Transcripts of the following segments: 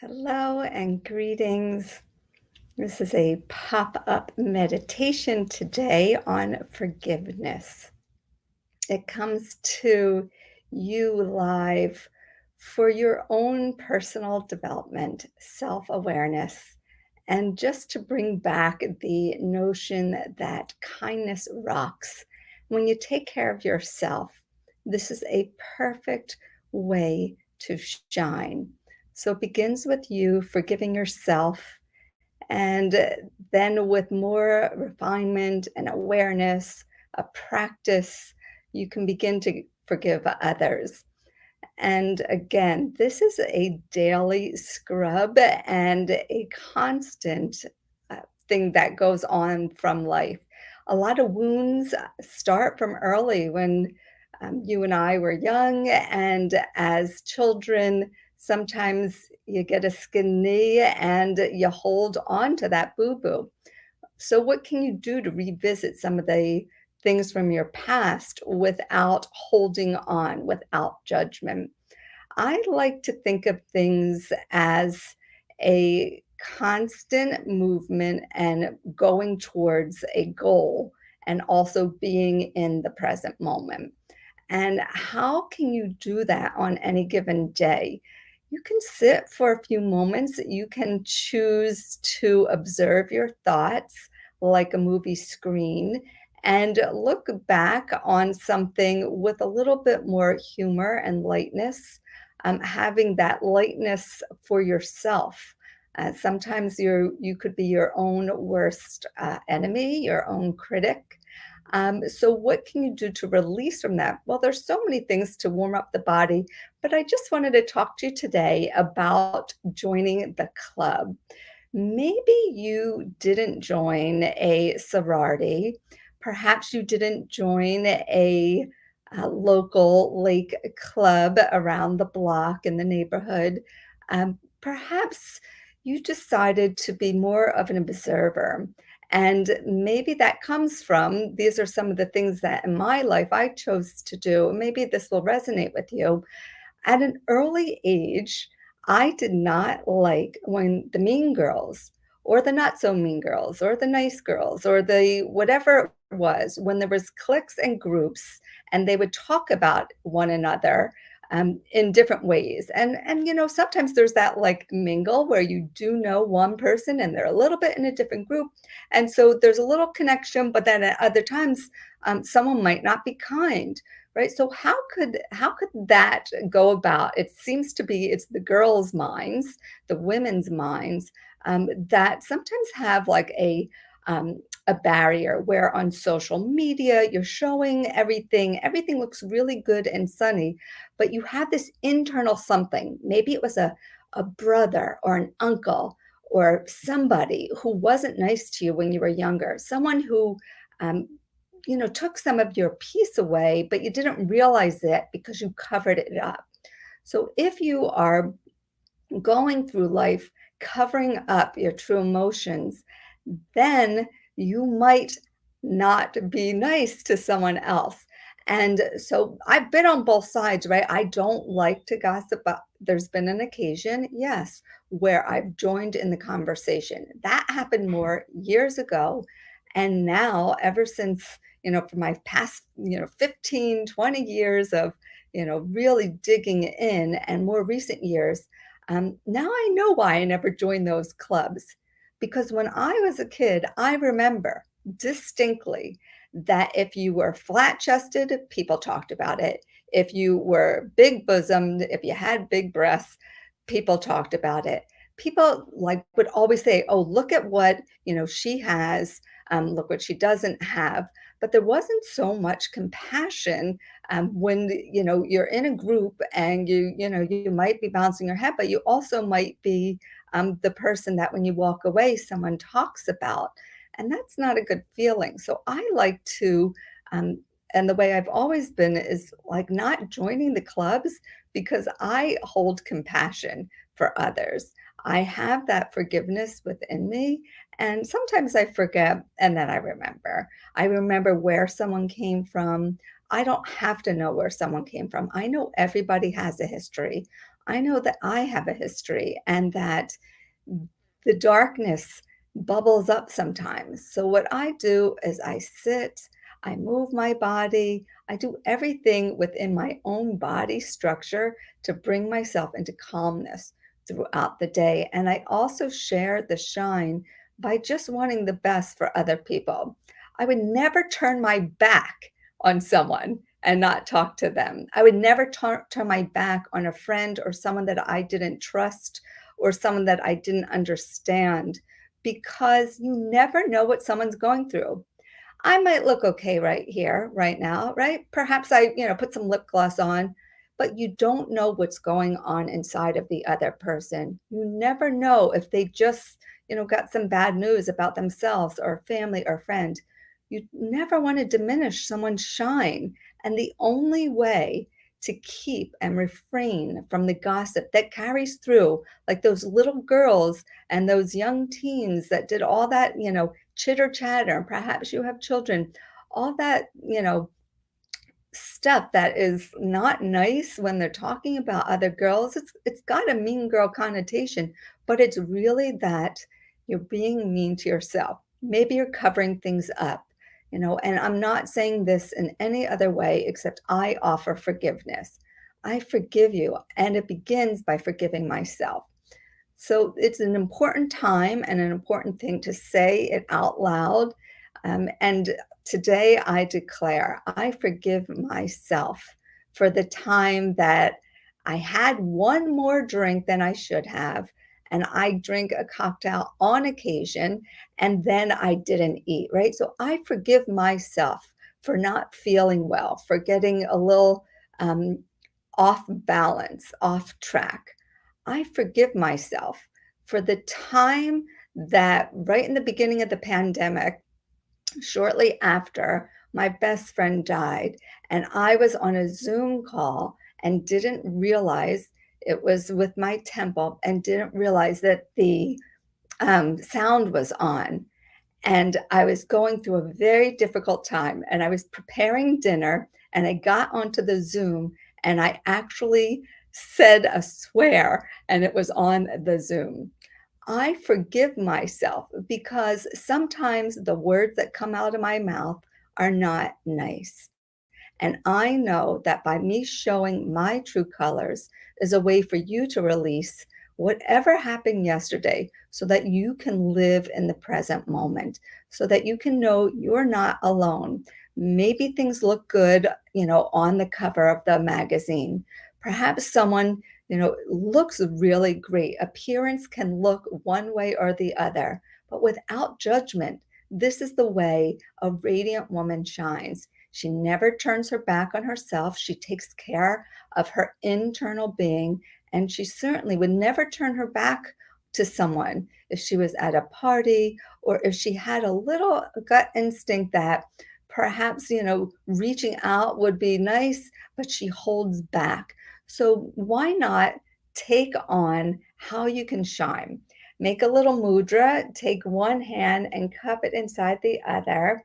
Hello and greetings. This is a pop up meditation today on forgiveness. It comes to you live for your own personal development, self awareness, and just to bring back the notion that kindness rocks. When you take care of yourself, this is a perfect way to shine. So it begins with you forgiving yourself, and then with more refinement and awareness, a practice, you can begin to forgive others. And again, this is a daily scrub and a constant uh, thing that goes on from life. A lot of wounds start from early when you and I were young, and as children, sometimes you get a skin knee and you hold on to that boo boo. So, what can you do to revisit some of the things from your past without holding on, without judgment? I like to think of things as a constant movement and going towards a goal, and also being in the present moment. And how can you do that on any given day? You can sit for a few moments. You can choose to observe your thoughts like a movie screen and look back on something with a little bit more humor and lightness, having that lightness for yourself. Sometimes you could be your own worst enemy, your own critic. So what can you do to release from that? Well, there's so many things to warm up the body, but I just wanted to talk to you today about joining the club. Maybe you didn't join a sorority. Perhaps you didn't join a local lake club around the block in the neighborhood. Perhaps you decided to be more of an observer. And maybe that comes from these are some of the things that in my life I chose to do. Maybe this will resonate with you. At an early age, I did not like when the mean girls or the not so mean girls or the nice girls or the whatever it was, when there was cliques and groups and they would talk about one another in different ways. And sometimes there's that like mingle where you do know one person and they're a little bit in a different group. And so there's a little connection, but then at other times, someone might not be kind, right? So how could that go about? It seems to be it's the girls' minds, the women's minds, that sometimes have like a barrier where on social media you're showing everything looks really good and sunny, but you have this internal something. Maybe it was a brother or an uncle or somebody who wasn't nice to you when you were younger, someone who um, took some of your peace away, but you didn't realize it because you covered it up. So if you are going through life covering up your true emotions, then you might not be nice to someone else. And so I've been on both sides, right? I don't like to gossip, but there's been an occasion, yes, where I've joined in the conversation. That happened more years ago. And now, ever since, for my past, 15, 20 years of, really digging in and more recent years, now I know why I never joined those clubs. Because when I was a kid, I remember distinctly that if you were flat chested, people talked about it. If you were big bosomed, if you had big breasts, people talked about it. People like would always say, "Oh, look at what she has. Look what she doesn't have." But there wasn't so much compassion when you're in a group and you might be bouncing your head, but you also might be the person that when you walk away, someone talks about. And that's not a good feeling. So I like to, um, and the way I've always been is like not joining the clubs because I hold compassion for others. I have that forgiveness within me. And sometimes I forget and then I remember. I remember where someone came from. I don't have to know where someone came from. I know everybody has a history. I know that I have a history and that the darkness bubbles up sometimes. So, what I do is I sit, I move my body, I do everything within my own body structure to bring myself into calmness throughout the day. And I also share the shine by just wanting the best for other people. I would never turn my back on someone and not talk to them. I would never turn my back on a friend or someone that I didn't trust or someone that I didn't understand because you never know what someone's going through. I might look okay right here, right now, right? Perhaps I, put some lip gloss on, but you don't know what's going on inside of the other person. You never know if they just, got some bad news about themselves or family or friend. You never want to diminish someone's shine. And the only way to keep and refrain from the gossip that carries through, like those little girls and those young teens that did all that, chitter chatter, and perhaps you have children, all that, stuff that is not nice when they're talking about other girls. It's got a mean girl connotation, but it's really that you're being mean to yourself. Maybe you're covering things up, and I'm not saying this in any other way except I offer forgiveness. I forgive you, and it begins by forgiving myself. So it's an important time and an important thing to say it out loud. And today I declare I forgive myself for the time that I had one more drink than I should have. And I drink a cocktail on occasion, and then I didn't eat, right? So I forgive myself for not feeling well, for getting a little um, off balance, off track. I forgive myself for the time that right in the beginning of the pandemic, shortly after, my best friend died, and I was on a Zoom call and didn't realize it was with my temple and didn't realize that the sound was on. And I was going through a very difficult time, and I was preparing dinner, and I got onto the Zoom, and I actually said a swear, and it was on the Zoom. I forgive myself because sometimes the words that come out of my mouth are not nice. And I know that by me showing my true colors is a way for you to release whatever happened yesterday so that you can live in the present moment, so that you can know you're not alone. Maybe things look good, on the cover of the magazine. Perhaps someone, looks really great. Appearance can look one way or the other, but without judgment. This is the way a radiant woman shines. She never turns her back on herself. She takes care of her internal being, and she certainly would never turn her back to someone if she was at a party or if she had a little gut instinct that perhaps, reaching out would be nice, but she holds back. So why not take on how you can shine? Make a little mudra, take one hand and cup it inside the other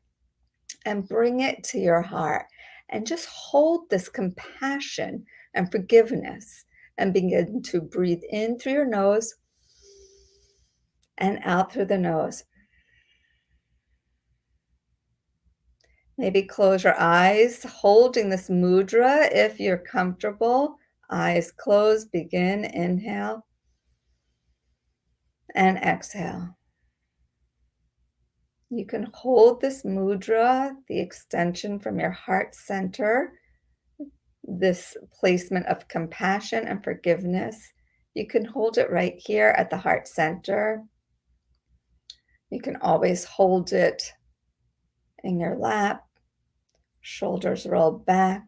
and bring it to your heart and just hold this compassion and forgiveness and begin to breathe in through your nose and out through the nose. Maybe close your eyes, holding this mudra if you're comfortable. Eyes closed, begin, inhale and exhale. You can hold this mudra, the extension from your heart center, this placement of compassion and forgiveness. You can hold it right here at the heart center. You can always hold it in your lap, shoulders rolled back.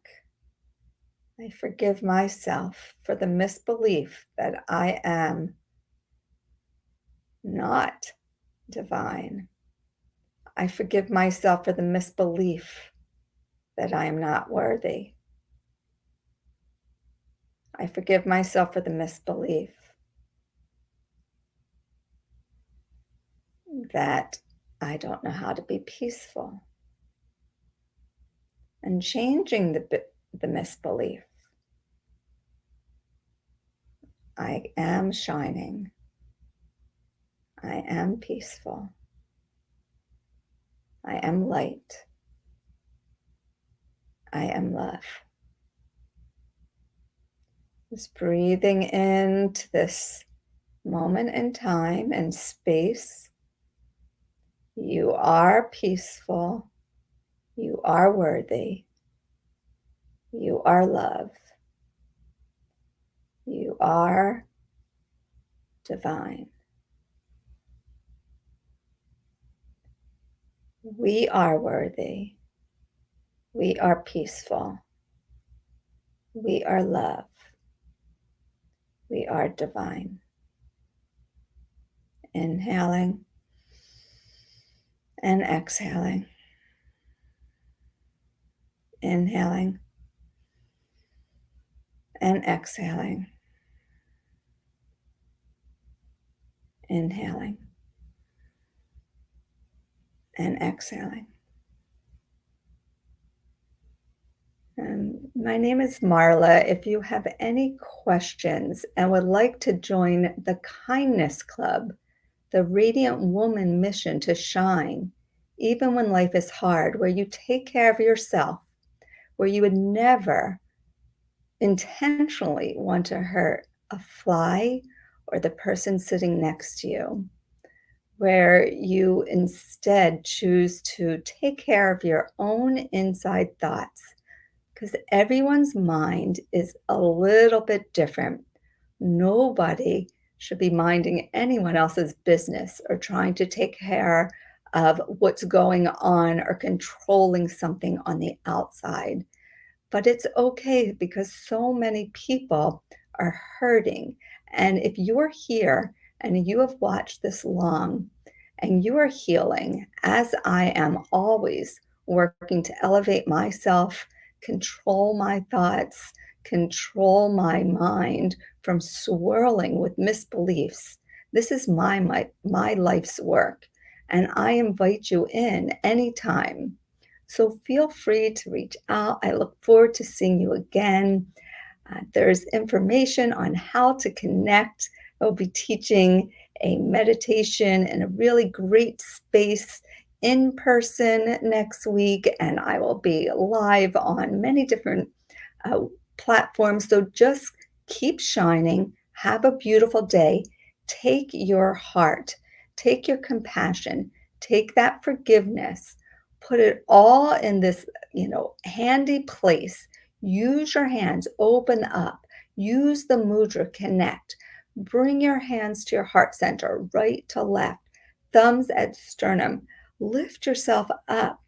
I forgive myself for the misbelief that I am not divine. I forgive myself for the misbelief that I am not worthy. I forgive myself for the misbelief that I don't know how to be peaceful. And changing the misbelief I am shining. I am peaceful. I am light. I am love. Just breathing into this moment in time and space. You are peaceful. You are worthy. You are love. You are divine. We are worthy. We are peaceful. We are love. We are divine. Inhaling and exhaling. Inhaling and exhaling. Inhaling and exhaling. My name is Marla. If you have any questions and would like to join the Kindness Club, the Radiant Woman mission to shine, even when life is hard, where you take care of yourself, where you would never intentionally want to hurt a fly or the person sitting next to you, where you instead choose to take care of your own inside thoughts, because everyone's mind is a little bit different. Nobody should be minding anyone else's business or trying to take care of what's going on or controlling something on the outside. But it's okay because so many people are hurting. And if you're here and you have watched this long and you are healing, as I am always working to elevate myself, control my thoughts, control my mind from swirling with misbeliefs. This is my life's work. And I invite you in anytime, so feel free to reach out. I look forward to seeing you again. There's information on how to connect. I'll be teaching a meditation in a really great space in person next week, and I will be live on many different uh, platforms. So just keep shining. Have a beautiful day. Take your heart, take your compassion, take that forgiveness, put it all in this, handy place. Use your hands, open up, use the mudra, connect. Bring your hands to your heart center, right to left, thumbs at sternum. Lift yourself up,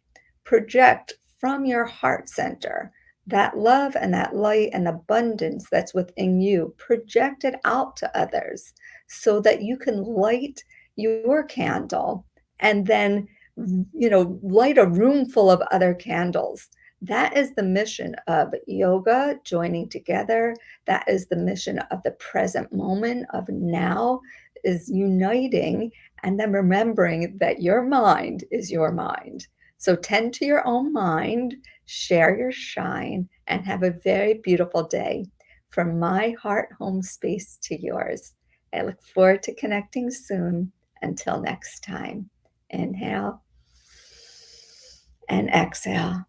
project from your heart center that love and that light and abundance that's within you. Project it out to others so that you can light your candle and then light a room full of other candles. That is the mission of yoga, joining together. That is the mission of the present moment of now, is uniting and then remembering that your mind is your mind. So tend to your own mind, share your shine, and have a very beautiful day. From my heart home space to yours. I look forward to connecting soon. Until next time, inhale and exhale.